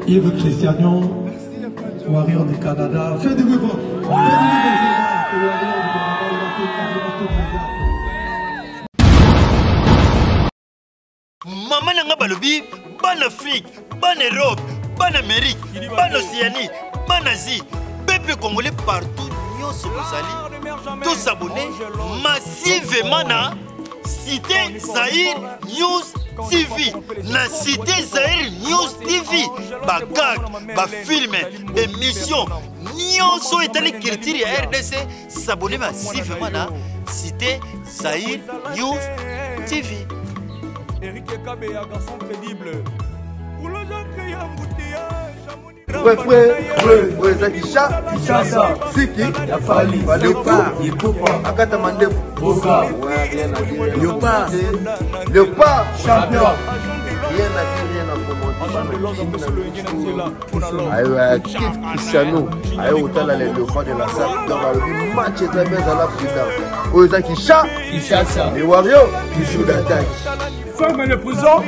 Yves Christiano, Warrior du Canada. Fais du bruit pour Maman n'a pas le bib, bonne Afrique, bonne Europe, bonne Amérique, bonne Océanie, bonne Asie, peuple congolais partout, nous sommes tous abonnés massivement à Cité Zahir News TV. La Cité Zahir News TV, bagag, film, émission, nous sommes étalés critique RDC, s'abonner massivement à Cité Zahir News TV. Eric Kabe, un garçon crédible. Pour le gens qui ont Léopard champion. Cristiano, autant les léopards de la salle dans le match est très bien dans la présidence. Aux qui chassent, les Warriors qui jouent d'attaque. Ferme les prisons,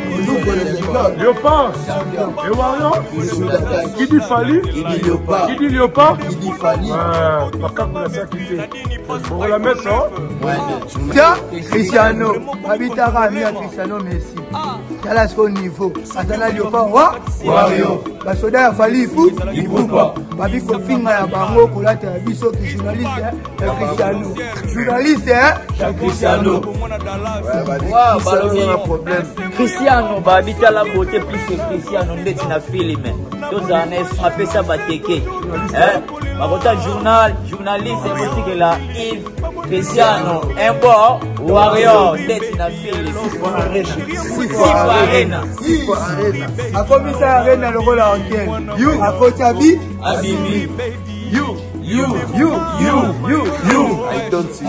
Léopard, les Warriors, qui dit Fali, qui dit Léopard, qui dit Fali. On va la mettre ça. Tiens, Cristiano, Abitara, Mia Cristiano Messi. Quel est son niveau? Atana Léopard, Warrior. La soda a Fali, il faut pas. Babi Kofinga ya bango, Kolata Biso, qui journaliste, Cristiano. Journaliste, Cristiano. Cristiano, babita la beauté plus que Cristiano, ndeti na film. Tous en est frappé ça bateke. Hein? Journaliste, c'est que la Yves Cristiano, un bon Warrior, ndeti na film. Arena. A commis ça Arena le rôle en quel? You, a Kochabi, Abibi. You. I don't see.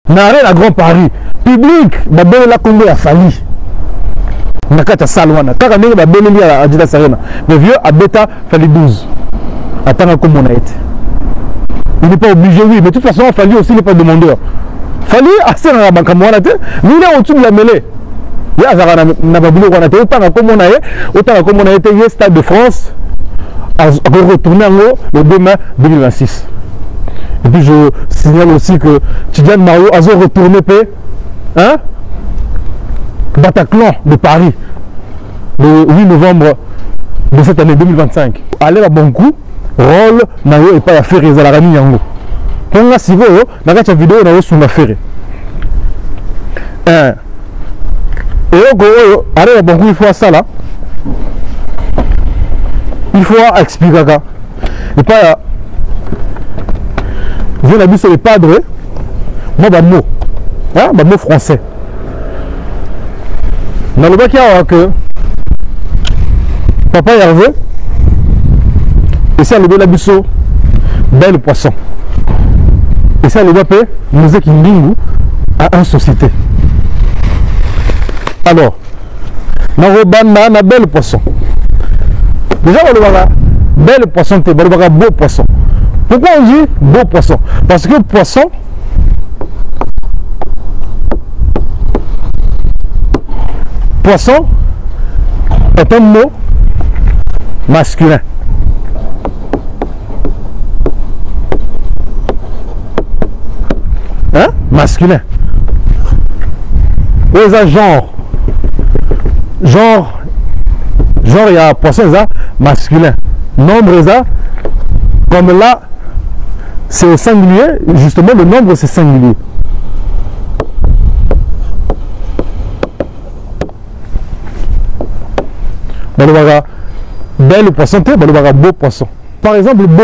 Naré la Grand Paris, public, babel la Congo a fallu. Nakata Salwana, car on est babel à Adidas Arena. Le vieux a bêta fallu 12. Attends comme on a été. Il n'est pas obligé, oui, mais de toute façon, il fallait aussi, il n'est pas demandeur. Fallait assez dans la banque à moi, mais il est au-dessus de la mêlée. Il y a un baboulou, autant comme on a été, autant comme on a été, il y a Stade de France, à retourner en haut le 2 mai 2026. Et puis je signale aussi que Tidiane Mario a retourné hein, Bataclan de Paris le 8 novembre de cette année 2025. Allez à bon coup, rôle Nayo et pas à faire les alarami yango. Quand on a si vous, dans la vidéo, on a sur la faire. Et allez à bon coup, il faut ça là. Il faut expliquer ça. Et pas vous l'avez vu sur les padres, moi, mot français. Dans le bac, il y a que papa Hervé, et ça, le Belabusso, bel poisson. Et ça, le Bapé, nous qui nous à une société. Alors, on a bel poisson. Déjà, on a bel poisson, on a beau poisson. Pourquoi on dit beau poisson? Parce que poisson, est un mot masculin. Hein? Masculin. Oui, ça genre. Genre, il y a poisson, ça, masculin. Nombre, ça, comme là, c'est au singulier, justement, le nombre, c'est singulier. Bel poisson, beau poisson. Par exemple, beau.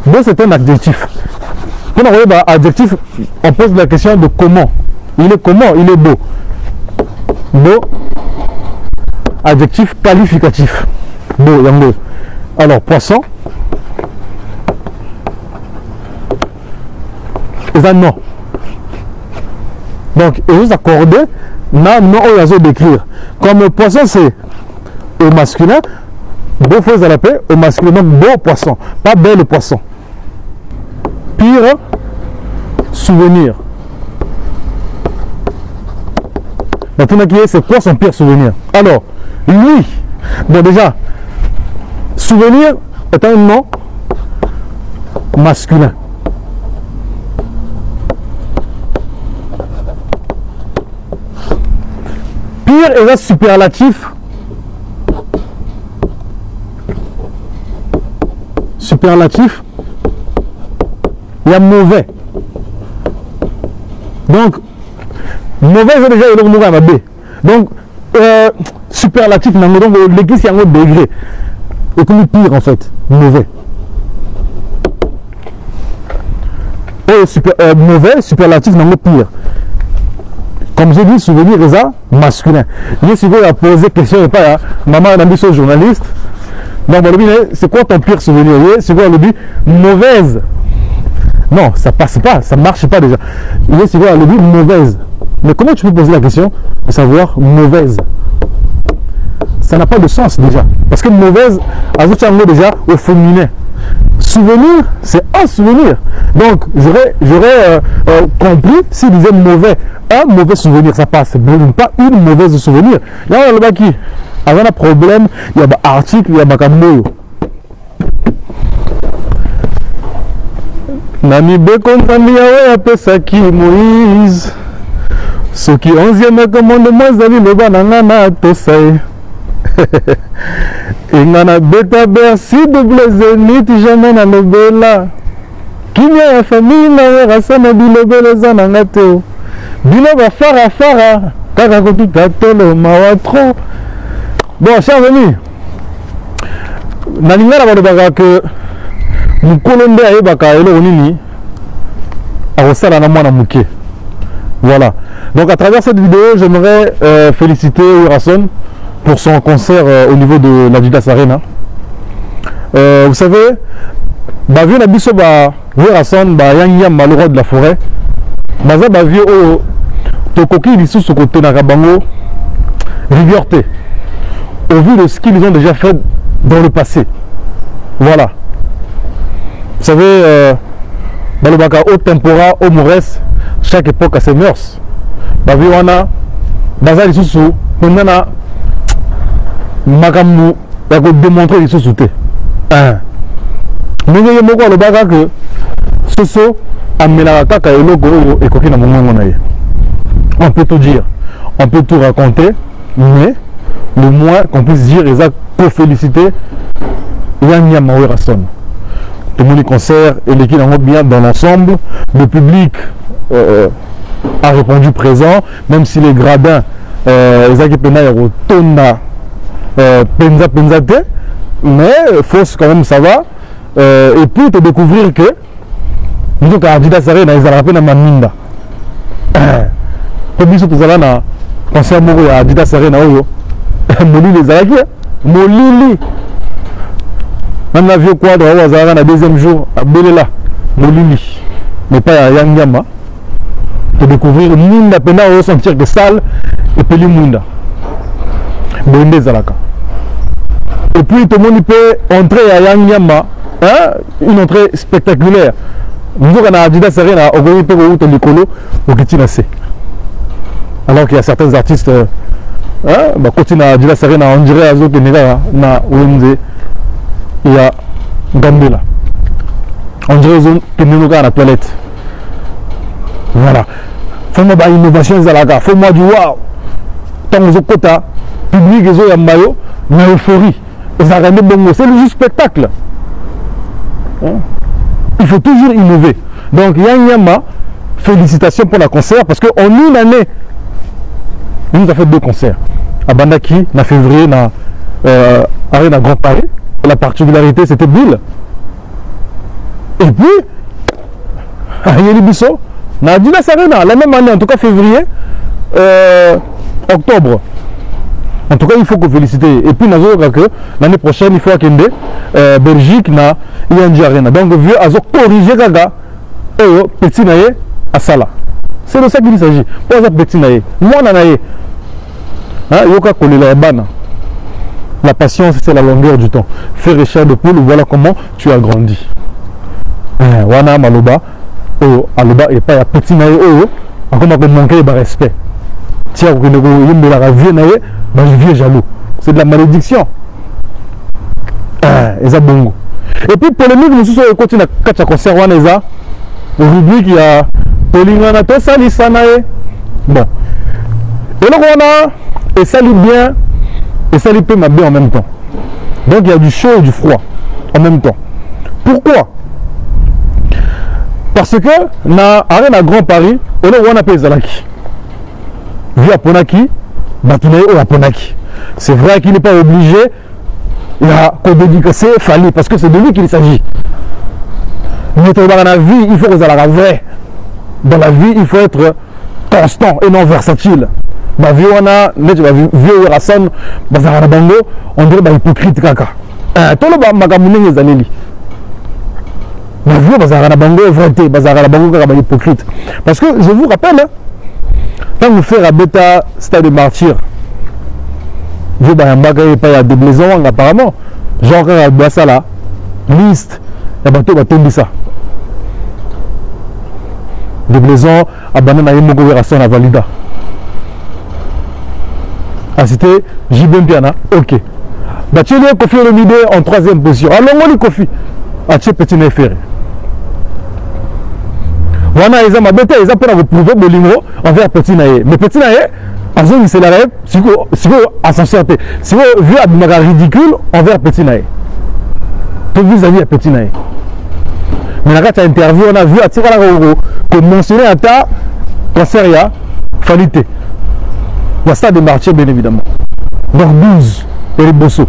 Beau, c'est un adjectif. Quand on regarde adjectif, on pose la question de comment. Il est comment? Il est beau. Beau, adjectif qualificatif. Beau, yango. Alors, poisson. C'est un nom. Donc, il faut s'accorder non au d'écrire. Comme poisson, c'est au masculin. Beau, faut l'appeler au masculin. Donc, beau poisson, pas bel poisson. Pire souvenir. Maintenant, c'est quoi son pire souvenir? Alors, lui, bon déjà, souvenir est un nom masculin. Pire est un superlatif. Superlatif, il y a mauvais. Donc, mauvais, c'est déjà le mot à B. Donc, superlatif, donc l'église, c'est un autre degré. Et comme pire, en fait, mauvais. Mauvais, superlatif, non, pire. Comme j'ai dit, souvenir, c'est masculin. Il si vous avez posé question, pas, maman, on a mis ce journaliste. Donc, c'est quoi ton pire souvenir? C'est quoi le but? Mauvaise. Non, ça passe pas, ça marche pas déjà. C'est quoi le but? Mauvaise. Mais comment tu peux poser la question de savoir mauvaise? Ça n'a pas de sens déjà. Parce que mauvaise, à ce moment déjà au féminin. Souvenir, c'est un souvenir. Donc, j'aurais compris s'il disait mauvais. Un mauvais souvenir, ça passe. Mais pas une mauvaise souvenir. Là, on a le bas qui avant un problème, il y a un article, il y a un camoyo. Nami Bekontami Yawe Apesaki Moïse. Ce qui 11e commandement, Zali Loba Nangana Tosai. Et Nana Beta Bersi double zénith, jamais na Lobela. Kimia ya famille na Rasana Bilobela Zanangateo. Biloba Fara, Kakakotu Tatolo Mawatro. Bon, chers amis, Nalingara va que nous colombe à Ebaka et l'Onini à Rossala Namana Mouké. Voilà. Donc, à travers cette vidéo, j'aimerais féliciter Werason pour son concert au niveau de la Didas Arena. Vous savez, vu la biso Werason, Yangyam, le roi de la forêt, Baza Bavi au Tokoki, il sous côté Nakabango, Rivière-T. Au vu de ce qu'ils ont déjà fait dans le passé. Voilà. Vous savez, dans le Baka, au tempora, au Mores, chaque époque a ses mœurs. Baviwana, Bazar les sous-sous, Pondana, Makamou, il faut démontrer les sous-sous. Mais il y a le Baka que Soso a mis la caca et le logo et coquine à mon moment. On peut tout dire, on peut tout raconter, mais le moins qu'on puisse dire est pour féliciter Yangyam Werason. Tout le monde concert et l'équipe en bien dans l'ensemble. Le public a répondu présent, même si les gradins Ezaki Pena Tonda Penzate, mais faut quand même savoir. Et puis te découvrir que nous avons Adidas Arena, ils ont rappelé dans Maminda. Comme nous sommes à concert Moro à Adidas Arena. Molili les Zalaki, Molili. Même la vieux quadre, on va le deuxième jour à Belela, Molili. Mais pas à Yangyama. De découvrir Munda, Pena, on va sentir que salle et puis Munda. Bonde Zalaka. Et puis tout le monde peut entrer à Yangyama, une entrée spectaculaire. Nous avons Adidas Arena, on peut voir le colo au Kitinase. Alors qu'il y a certains artistes bah continue à dire ça rien on dirait à autres nègres na Wenze il y a Gambela on dirait que nous à la toilette voilà faut moi innovation zalaga faut moi du waouh tant aux quota public et ya mayo na euphorie et ça rend bon c'est le spectacle il faut toujours innover donc Yanyama félicitations pour la concert parce que en une année il nous a fait 2 concerts à Bandaki en février na Arena Grand Paris. La particularité c'était Bill et puis à Yelibiso na Dina Sarena la même année en tout cas février octobre en tout cas il faut que féliciter et puis que l'année prochaine il faut akende Belgique na Yanji Arena donc vieux azo corriger gaga et petit naé à Sala c'est de ça qu'il s'agit pour ça petit naé moi naé yoka kolela bana. La patience, c'est la longueur du temps. Fais recherche de poule, voilà comment tu as grandi. Wana maloba, aloba et pas ya petit naé encore on peut manquer de respect. Tiens, vous avez la vieux naé, vieux jaloux. C'est de la malédiction. Et ça bongo. Et puis polémique, nous sommes continue à catch concert wana eza. Rubrique il y a Polingana to sali sanae. Bon. Et là on a et salit bien. Et ça lui peut m'habiller en même temps. Donc il y a du chaud et du froid en même temps. Pourquoi? Parce que na Arena Grand Paris, on a payé Zalaki. Vu à Ponaki, Batunaye ou à Ponaki. C'est vrai qu'il n'est pas obligé de dédicacer Fali parce que c'est de lui qu'il s'agit. Mais dans la vie, il faut que ça soit vrai. Dans la vie, il faut être constant et non versatile. Bah vieux wana vieux Rasson bazara bango on dirait hypocrite kaka tolo ba makamune ezaleli bah vieux bazara bango vrai bazara bango kaka hypocrite parce que je vous rappelle quand vous faites à Beta Stade de Martyr vieux bayambaka et pas ya déblaison apparemment genre à Bassa là liste et bateau batombi ça déblaison à banana yemoko Rasson à valida. Ah, c'était JB Piana, ok. Bah, tu es Kofi Olomide en 3e position. Alors, on est Kofi. Ah, tu es petit néféré. Voilà, ils ont bêté, ils ont pour prouver Bolingo envers Petit Naé. Mais Petit Naé, en zone, c'est la rêve, si vous à s'en sortir. Si vous vu à ridicule envers Petit Naé. Tout vis-à-vis à Petit Naé. Mais là, tu as interview, on a vu à Tirala que mentionné à ta concert, il y a Falité. Le stade de Martyr, bien évidemment. Donc 12, et les Bosso.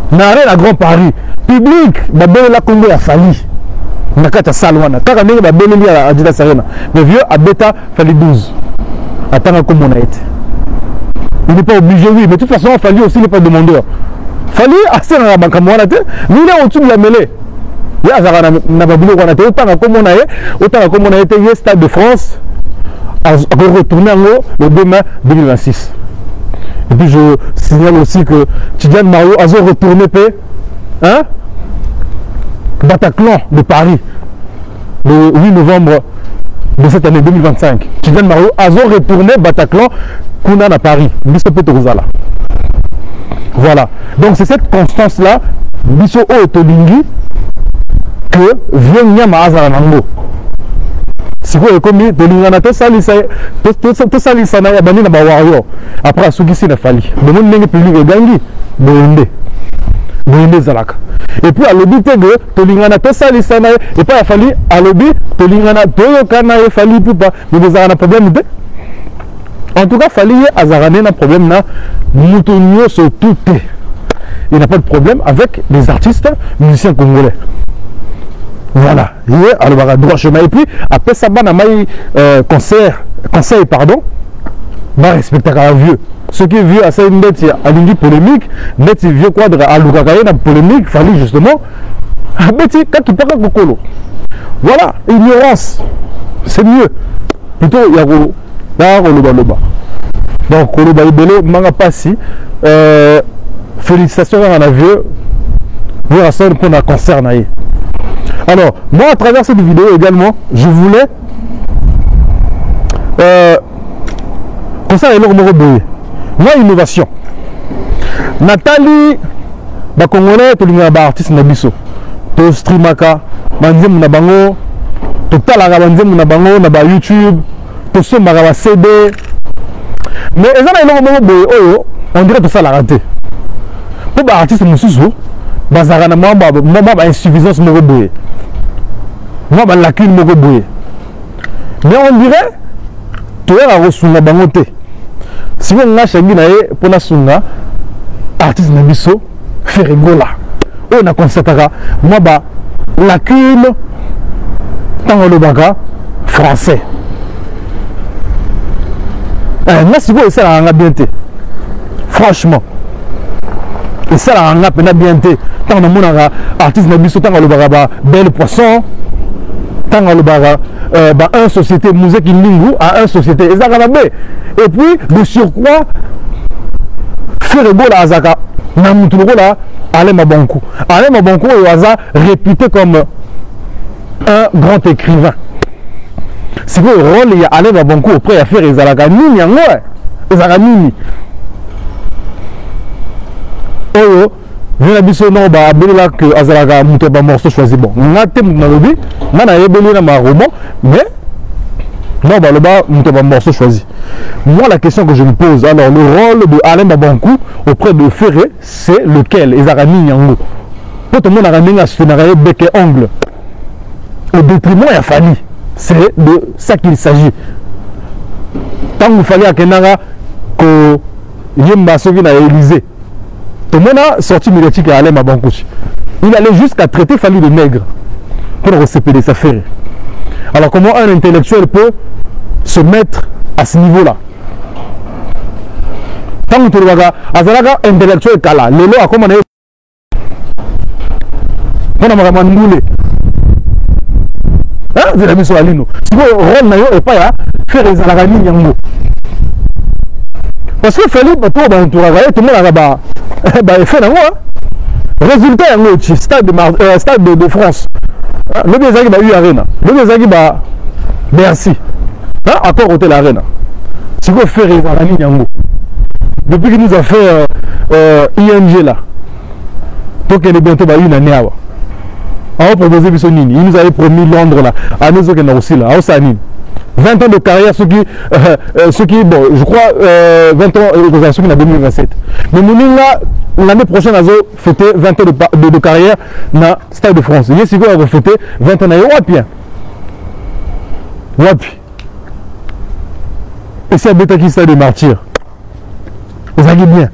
Naré la Grand Paris. Public, la Congo a fallu. Nakata Salwana. Car on a bien à Adidas Arena. Mais vieux, à Beta, fallait 12. Attends comme on a été. Il n'est pas obligé, oui. Mais de toute façon, Fali aussi n'est pas demandeur. Fali, assez dans la banque à moi, mais il est au-dessus de la mêlée. Il y a un baboulou qu'on a été. Autant comme on a été, il y a Stade de France. À retourner en haut le 2 mai 2026. Et puis je signale aussi que Tidiane Mario a retourné Bataclan de Paris le 8 novembre de cette année 2025. Tidiane Mario a retourné Bataclan Kuna à Paris. Voilà. Donc c'est cette constance là, Biso O Tolingi, que vient Nyama Azaranango. Si vous avez commis de l'ingana, tout ça, ça n'a pas de wario. Après, ce qui s'est fait, le monde n'est plus le gangi, Boyende Zalaka. Et puis, à l'objet de Tolingana, tout ça, ça n'a pas fallu, à l'objet, Tolingana, Toyokana, il fallait pas, mais vous avez un problème de. En tout cas, il fallait Azarané un problème là, Moutonio sur tout. Il n'y a pas de problème avec les artistes musiciens congolais. Voilà, alors droit chemin. Et puis après ça, on a conseil, pardon, va respecter un vieux. Ce qui est vieux, c'est une dette à l'indi polémique, net vieux quadre à l'Ougagaï, dans polémique, fallait justement, Betty, quand il parle de Colo. Voilà, ignorance, c'est mieux. Plutôt, il y a Loba. Donc, Koloba Ibele, Manga Passi, félicitations à un vieux, vieux à ça pour un concert. Alors, moi, à travers cette vidéo également, je voulais concert énormément boyé. moi innovation Nathalie ba congolais to linga ba artiste na biso to streamaka banzemu na bango to talaka banzemu na bango na ba YouTube to sombaka ba CD mais ezana eloko moko boye oyo on dirait to sala raté pour ba artiste mususu bazaka na mwa ba insuffisance moko boye mwa ba lacune moko boye mais on dirait to ya kosunga bango te siko nga shangi na ye pona sunga artiste na biso Ferregola on a constaté moi ba lacune dans le baga français là si vous ça la bien té franchement et ça la peine bien té tant na mona artiste na biso tant le baga ba belle poisson tant le baga ba un société musée qui lingu à un société et ça va bien et puis de surcroît Ferregola azaka na mutugo la Alain Mabankou est réputé comme un grand écrivain. C'est quoi le rôle il y a Alain Mabankou auprès à faire les alaganini les alaganini. Oh je n'ai pas non bah là que azalaga muté ba morceau choisi bon. Na thème na lobby, na yebeli na ma roman mais non, bah, le bas, nous avons un morceau choisi. Moi, la question que je me pose, alors, le rôle de Alain Mabankou auprès de Ferré, c'est lequel? Les Arami Yango. Tout le monde a ramené à ce scénario bec et ongle. Au détriment, il y a Fanny. C'est de ça qu'il s'agit. Tant qu'il fallait à Kenara que Yemba Sogi n'a Élysée, tout le monde a sorti médiatique à Alain Mabankou. Il allait jusqu'à traiter Fanny de nègre pour recéper sa Ferré. Alors comment un intellectuel peut se mettre à ce niveau-là? Tant que tu regardes, Azalaga intellectuel kala, le lot a comment on est. On a vraiment moulé. Hein? Vous avez mis sur la ligne. Si vous rôle nayo et pas à faire les Alagani Yango. Parce que Félix, tout le monde a bah fait nango. Résultat yango stade de France. Le Bézagi va eu Arena. Le Bézagi va Bercy. Encore hôtel Arena. C'est quoi faire les Arani Yango? Depuis qu'il nous a fait ING là. Donc il est bientôt une année avant. On va proposer Bissonini. Il nous avait promis Londres là. À nous qui aussi là. À Osanine. 20 ans de carrière, ceux qui bon, je crois 20 ans ceux qui en 2027. Mais Mouninga, l'année prochaine, a fêté 20 ans de carrière dans le Stade de France. Il y a si on a fêté 20 ans de carrière. Wapi. Et c'est un bêta qui stade de martyr. Vous avez bien.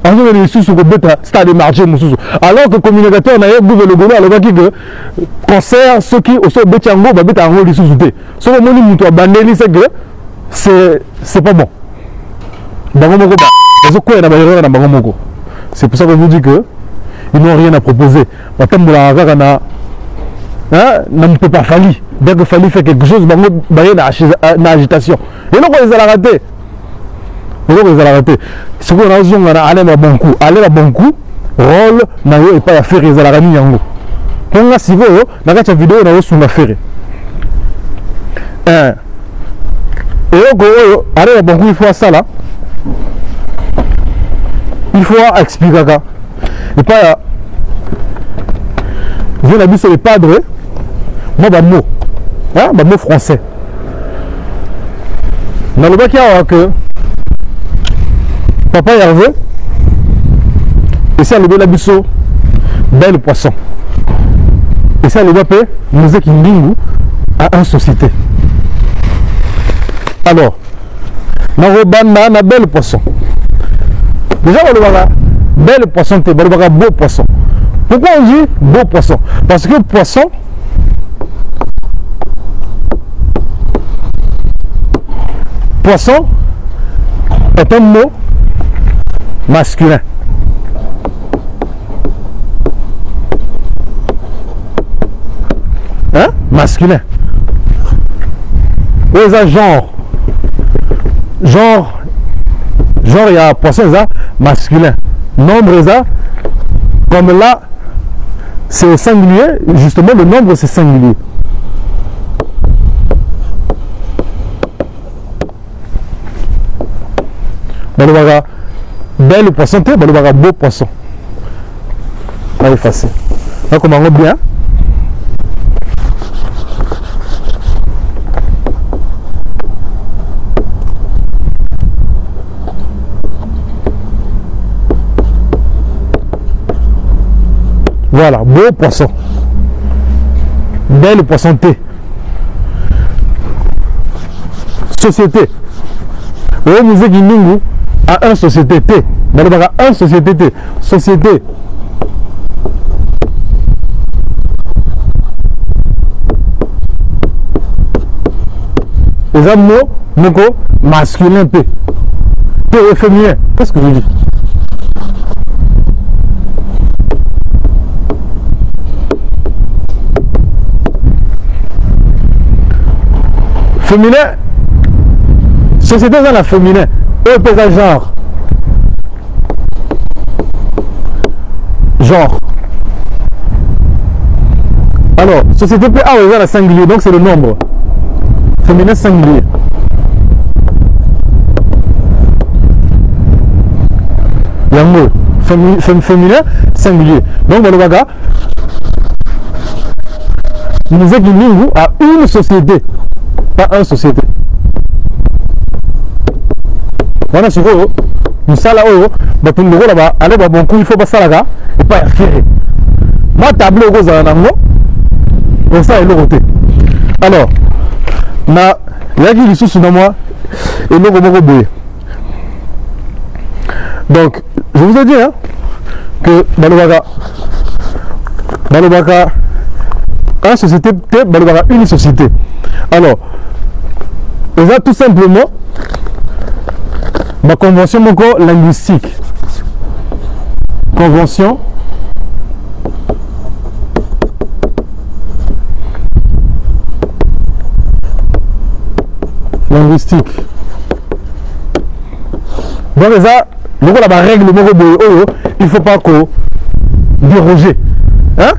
Alors que le communicateur n'a pas de le gouvernement, alors que concert ceux qui au sol Bétiango, Bétango, les sous-soutés. Ce que nous avons bandé, c'est que c'est pas bon. C'est pour ça que je vous dis que ils n'ont rien à proposer. Ne peut pas falloir. Dès que falloir faire quelque chose, dans l'agitation. Et donc, ils ont raté. Ce qu'on a besoin de Alain Mabankou, rôle n'a pas à faire les Alagani Yango. Quand on a si vous, dans la vidéo, on a reçu la faire. Et donc, Alain Mabankou, il faut ça là. Il faut expliquer ça. Et pas. Vous avez vu sur les padres, moi, bah, mot français. Dans le bac, il y a que. Papa Hervé, et ça le Bélabisso, bel poisson. Et ça le Bapé, nous qui nous à une société. Alors, Narobana, na bel poisson. Déjà, on le voit bel poisson, on le voit beau poisson. Pourquoi on dit beau poisson? Parce que poisson, est un mot masculin. Hein? Masculin. Et ça, genre, il y a poisson, ça, masculin. Nombre, ça, comme là, c'est au singulier, justement, le nombre, c'est singulier. balobaka bel poisson te balobaka beau poisson va effacer là comment on bien voilà beau poisson bel poisson T société le musée Guinungu a un société T balobaka un société T société les mots moko masculin P P et féminin qu'est-ce que je dis féminin société dans la féminin eux pèsent genre alors société P A dans la singulier donc c'est le nombre féminin singulier yango féminin singulier donc balobaka musée Guinungu a une société pas une société wana sikoyo misala oyo bato ndoko là-bas allez ba bon coup il faut pas salaka et pas faire ma tableau kozala nango on ça est le côté alors na yaki lisusu na moi et loko moko boye donc je vous ai dit hein, que balobaka une société balobaka une société alors on a tout simplement ma convention moko linguistique convention linguistique donc ça la règle moko boye oyo il faut pas qu'on déroger hein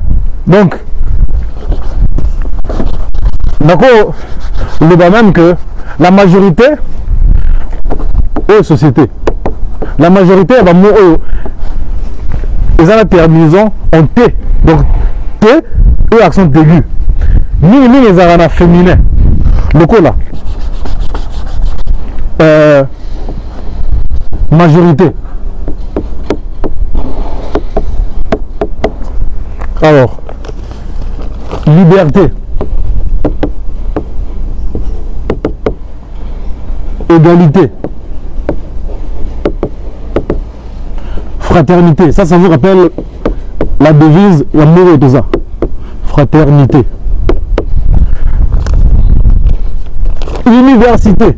donc d'accord le bas même que la majorité aux sociétés la majorité va mourir ils ont la terminaison en T donc T et accent aigu ni les ont féminin le coup là majorité alors liberté égalité fraternité ça vous rappelle la devise l'amour et tout ça fraternité université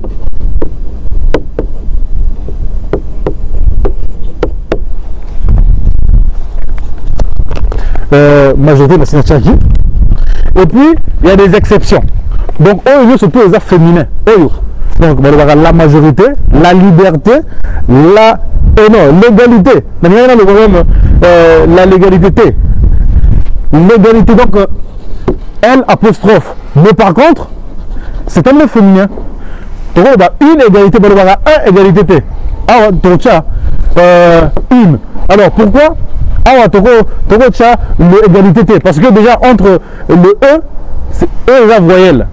majorité nationale et puis il y a des exceptions donc eux surtout les féminins donc la majorité la liberté la non l'égalité la légalité l'égalité donc L apostrophe mais par contre c'est un féminin une égalité un égalité T une alors pourquoi l'égalité T parce que déjà entre le E c'est E la voyelle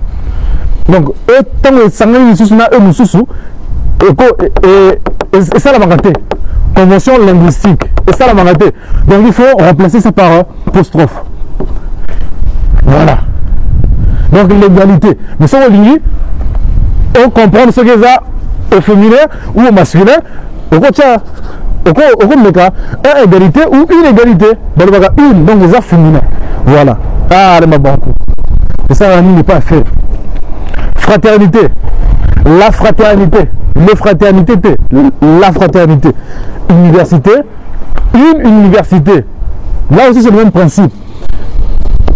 donc E tant que ça et ça la manqué convention linguistique et ça la manqué donc il faut remplacer ça par apostrophe voilà donc l'égalité mais ça on comprend ce que ça au féminin ou au masculin au un égalité ou une égalité une donc les féminins voilà et ça n'est pas fait fraternité la fraternité le fraternité la fraternité université une université là aussi c'est le même principe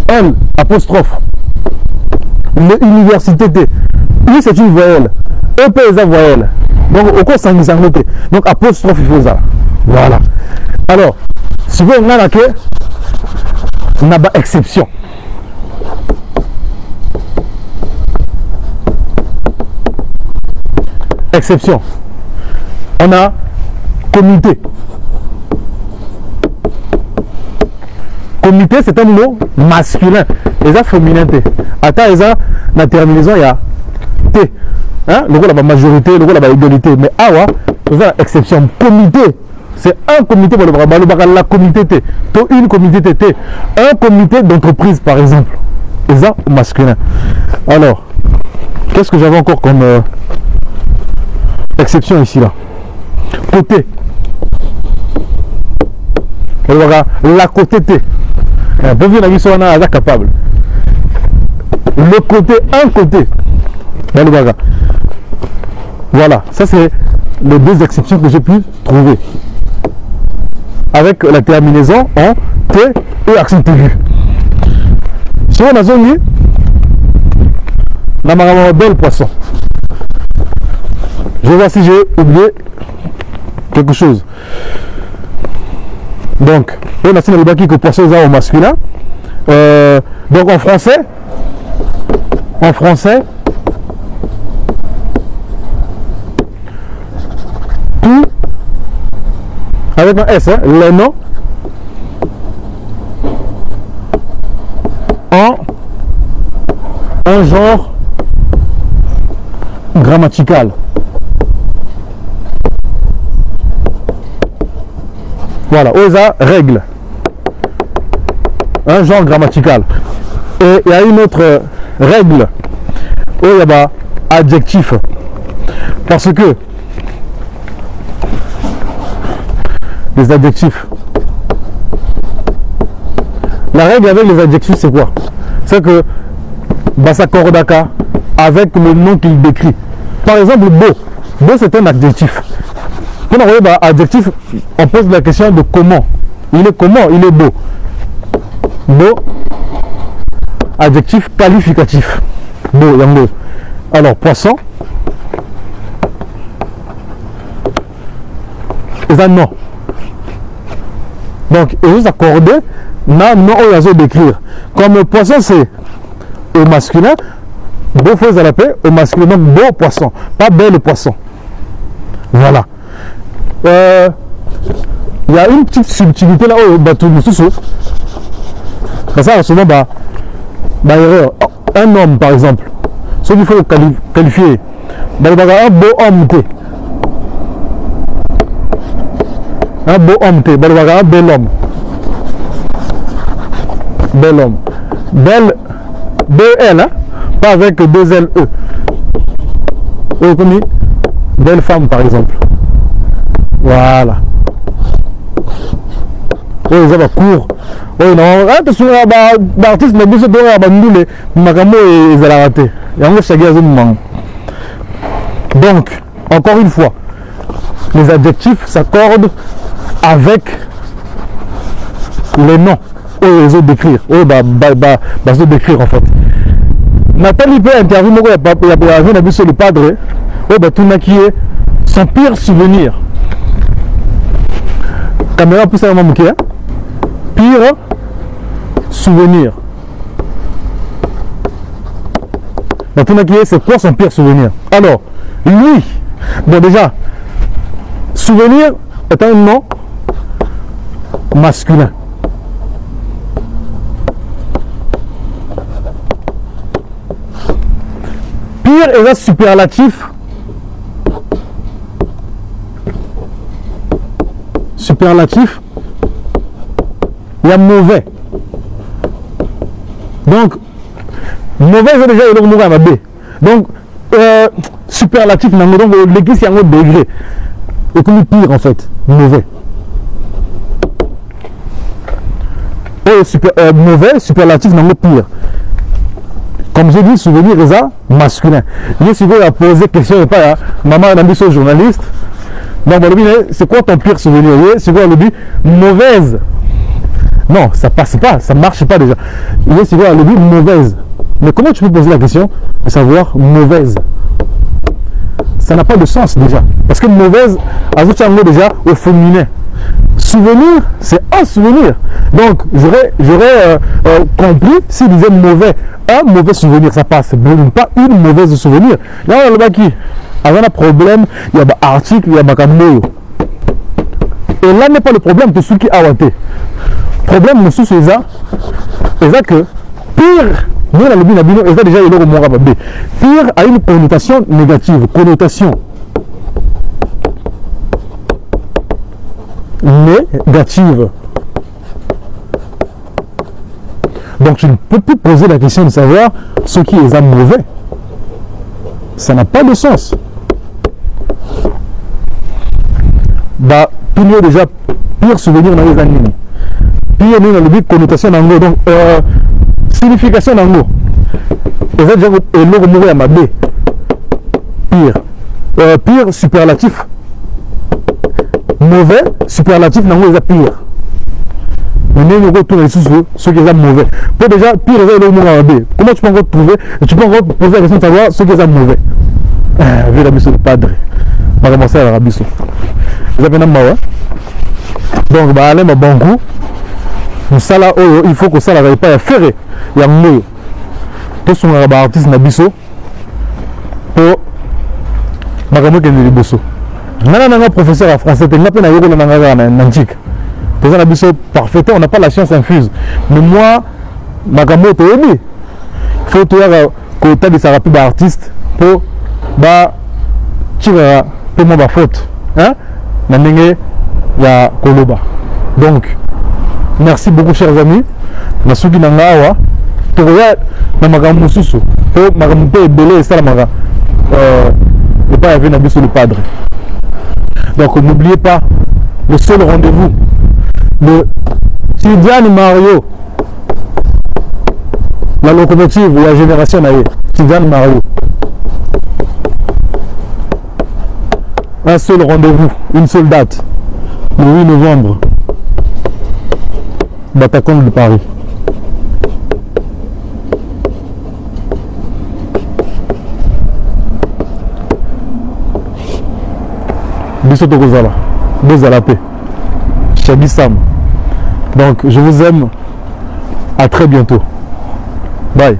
L apostrophe l'université T oui c'est une voyelle E P est voyelle donc au cours sanguin donc apostrophe il faut ça voilà alors si vous avez une exception exception On a comité. Comité, c'est un mot masculin. Et ça, féminin. Attends, et ça, la terminaison, il y a T. Hein? Le rôle de la majorité, le rôle de la égalité. Mais awa, c'est une exception. Comité. C'est un comité pour la comité T. Une comité T. Un comité d'entreprise, par exemple. Et ça, masculin. Alors, qu'est-ce que j'avais encore comme exception ici, là? Côté. La côté T. Capable. Le côté, un côté. Voilà, ça c'est les deux exceptions que j'ai pu trouver. Avec la terminaison en T et accent aigu. Si on a zone, on a un bel poisson. Je vais voir si j'ai oublié quelque chose. Donc, on a le baki que poisson au masculin. Donc en français, tout avec un S, hein, les noms en un genre grammatical. Voilà, OSA règle. Un genre grammatical. Et il y a une autre règle. Où il y a adjectif. Parce que les adjectifs. La règle avec les adjectifs, c'est quoi? C'est que ça cordaka avec le nom qu'il décrit. Par exemple, beau. Beau, c'est un adjectif. Quand on regarde adjectif, on pose la question de comment. Il est comment? Il est beau. Beau. Adjectif qualificatif. Beau, yango. Alors, poisson. Et un nom. Donc, il faut s'accorder non au d'écrire. Comme poisson, c'est au masculin. Beau fois à la paix, au masculin. Donc, beau poisson. Pas bel poisson. Voilà. Il y a une petite subtilité là où tout le sous. Ça, souvent, erreur. Un homme, par exemple, ce qu'il faut qualifier, un beau homme, un beau homme, un bel homme. Bel homme. Belle, B-L, hein? Pas avec deux L-E. Belle femme, par exemple. Voilà. Oui, ça va court. Oui, non. Attention, l'artiste n'a pas besoin de abandonner les magamo et les rater. Et on va chaque moment. Donc, encore une fois, les adjectifs s'accordent avec les noms. Oui, les autres d'écrire. Oui, les autres d'écrire en fait. Nathalie peut interviewer, il y a un avis sur le padre. Oui, tout le qui est son pire souvenir. Caméra plus à mon pire souvenir. C'est quoi son pire souvenir? Alors, lui, bon déjà, souvenir est un nom masculin. Pire est un superlatif. Superlatif, il y a mauvais. Donc, mauvais, c'est déjà le mauvais à B. Donc, superlatif, donc l'église, c'est un autre degré. Et comme pire, en fait, mauvais. Mauvais, superlatif, non, pire. Comme j'ai dit, souvenir, c'est ça, masculin. Il si vous avez posé question, pas, maman, on a dit au journaliste. Donc, c'est quoi ton pire souvenir? C'est quoi le but? Mauvaise. Non, ça passe pas, ça marche pas déjà. C'est quoi le but? Mauvaise. Mais comment tu peux poser la question de savoir mauvaise? Ça n'a pas de sens déjà. Parce que mauvaise, ajoute un mot déjà au féminin. Souvenir, c'est un souvenir. Donc, j'aurais compris s'il disait mauvais. Un mauvais souvenir, ça passe. Mais pas une mauvaise souvenir. Là, on a le baki. Avant un problème, il y a un article, il y a un camoyo. Et là n'est pas le problème de ceux qui ont été. Le problème, c'est que pire, nous, la lobby nabino, et ça déjà, il est pire a une connotation négative. Connotation négative. Donc tu ne peux plus poser la question de savoir ce qui est mauvais. Ça n'a pas de sens. Bah, tout le monde déjà pire souvenir dans les animaux. Pire nous dans le but connotation d'ango. Donc signification d'ango. Et ça déjà et l'eau mourir à ma B. Pire. Pire superlatif. Mauvais superlatif d'ango est pire. Mais nous retournons sur ce qui est mauvais. Pour déjà pire est l'eau mourir à B. Comment tu peux encore trouver? Tu peux encore poser la question de savoir ce qui est mauvais. Vu la mission du padre. On va commencer à la rabisso. Vous avez un mawa. Donc, bah, allez, ma bon goût. Il faut que ça n'arrive pas à faire. Il y a mieux. Tous sont artistes nabisso. Pour Magamo Kendibosso. Un professeur en français, il n'a pas de pour nabisso parfait. On n'a pas la science infuse. Mais moi, Magamo te aimé. Il faut que tu aies des rapides artistes pour bah tu vas pour moi faute hein il y a Koloba. Donc merci beaucoup chers amis na suki na ngawa to ya na magambo susu to magambo pe belé ça maga et pas avec nabiso le padre. Donc n'oubliez pas le seul rendez-vous de Tidiane Mario, la locomotive de la génération naïe. Tidiane Mario. Un seul rendez-vous, une seule date, le 8 novembre, Bataclan de Paris. Bissoto Gozala, Bozala P, Chabi Sam. Donc je vous aime, à très bientôt. Bye.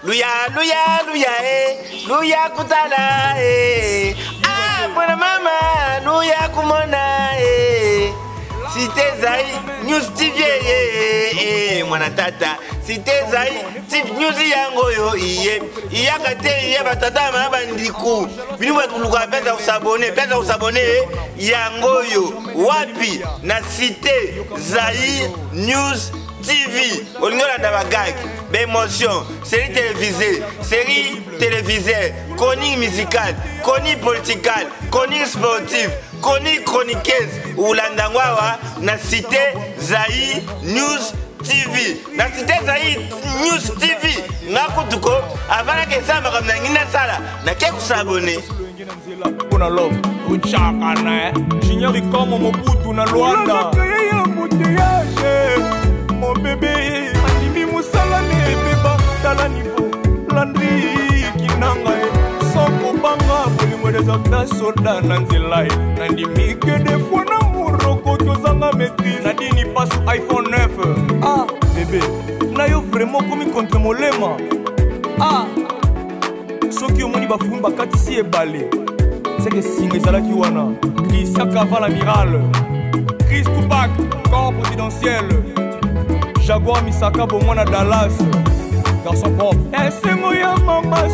Luya, luya, luya, luya kutala, ah, buena mama, luya kumona, Cité Zai, News TV, mwana tata, Cité Zai, Tip News yango yo, iyakate, batata mabandiko, vini watuluka pesa usabone, yango yo, wapi, na Cité Zai, News TV, on a d'abagag, d'émotion, série télévisée, chronique musicale, chronique politique, chronique sportive, chroniqueuse, ou l'andangwawa, na Cité Zai News TV. Na Cité Zai News TV, nakutuko, avant que ça me ramène na sala, na quelques s'abonner. Kuna love, uchaka na, chinyari kama Mobutu na Luanda. Mon bébé, animi musala ne beba tala niveau landri kinanga soko banga bolingo des acteurs soda nanzelai nandimi que des fois na muroko tozanga maîtrise nadini passe iPhone 9 ah bébé na yo vraiment comme contre molema ah soki omoni bafumba katisi ebale c'est que singa ezalaki wana Christian Caval amiral Chris Tupac corps présidentiel Jaguar Misaka Bomona Dallas garçon propre. Et c'est moi maman